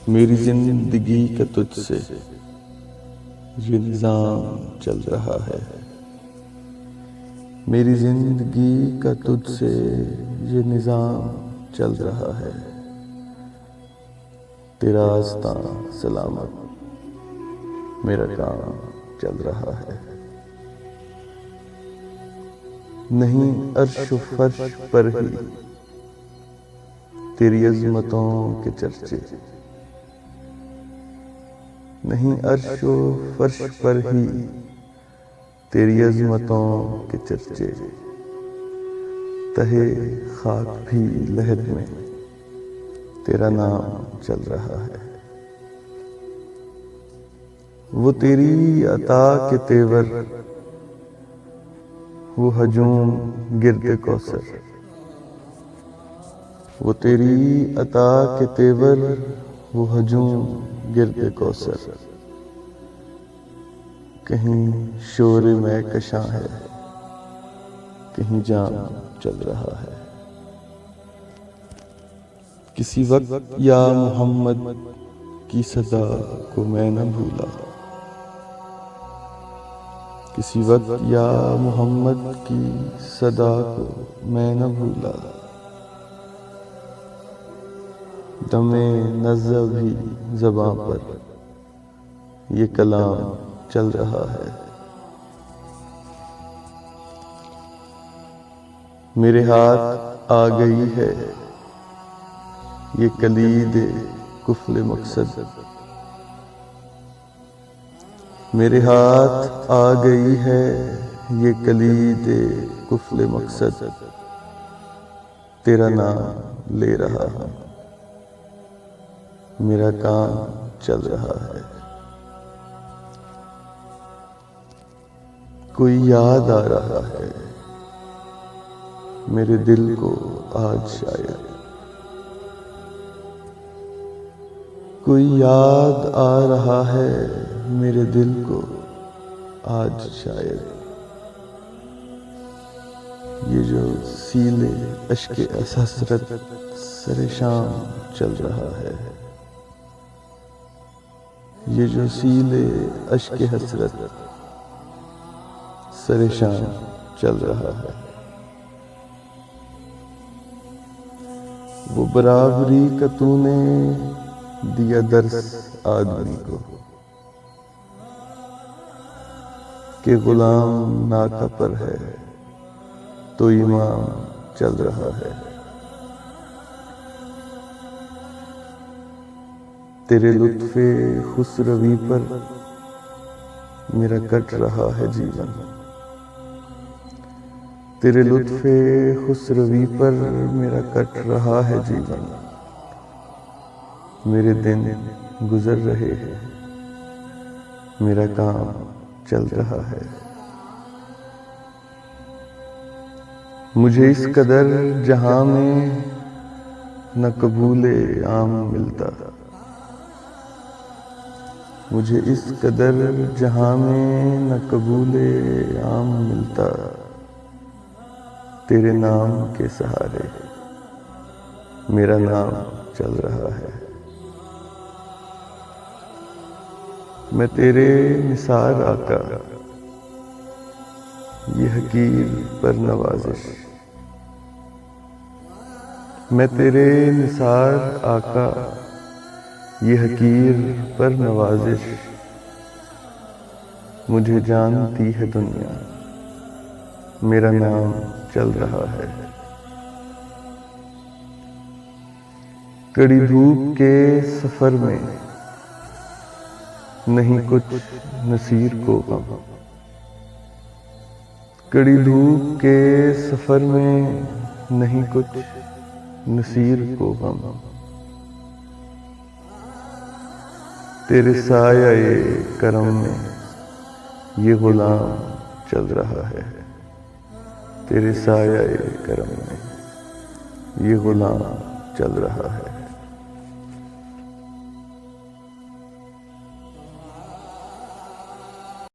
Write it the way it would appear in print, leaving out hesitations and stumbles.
मेरी जिंदगी का तुझसे ये निजाम चल रहा है। मेरी जिंदगी का तुझसे ये निजाम चल रहा है। तेरा आस्था सलामत, मेरा काम चल रहा है। नहीं अर्श फर्श पर ही तेरी अज़मतों के चर्चे, नहीं अर्श फर्श पर ही तेरी अज़मतों के चर्चे। तहे खाक भी लहद में तेरा नाम चल रहा है। वो तेरी अता के तेवर, वो हजूम गिरद कौसर। वो तेरी अता के तेवर, वो हजूम गिरद कौसर। कहीं शोर में कशां है, कहीं जाम चल रहा है। किसी वक्त या मोहम्मद की सदा को मैं न भूला। किसी वक्त या मोहम्मद की सदा को मैं न भूला। दमे नज़्ज़ भी ज़बां पर ये कलाम चल रहा है। मेरे हाथ आ गई है ये कलीद कुफ्ल मकसद। मेरे हाथ आ गई है ये कलीद कुफ्ल मकसद। तेरा नाम ले रहा हूँ, मेरा काम चल रहा है। कोई याद आ रहा है मेरे दिल को आज शायद। कोई याद आ रहा है मेरे दिल को आज शायद। ये जो सीले अश्के हसरत सरे शाम चल रहा है। ये जो सीले अश्के हसरत सरे शाम चल रहा है। वो बराबरी का तूने दिया दर्स आदमी को कि गुलाम नाका पर है तो इमाम चल रहा है। तेरे लुत्फे खुसरवी पर मेरा कट रहा है जीवन। तेरे लुत्फे खुसरवी पर मेरा कट रहा है जीवन। मेरे दिन गुजर रहे हैं, मेरा काम चल रहा है। मुझे इस कदर जहां में न कबूले आम मिलता। मुझे इस कदर जहां में न कबूले आम मिलता। तेरे नाम के सहारे मेरा नाम चल रहा है। मैं तेरे निसार आका, ये हकीर पर नवाजिश। मैं तेरे निसार आका, ये हकीर पर नवाजिश। मुझे जानती है दुनिया, मेरा नाम चल रहा है। कड़ी धूप के सफर में नहीं कुछ नसीर को गम। कड़ी धूप के सफर में नहीं कुछ नसीर को गम। तेरे साये करम में ये गुलाम चल रहा है। तेरे साये करम में ये गुलाम चल रहा है।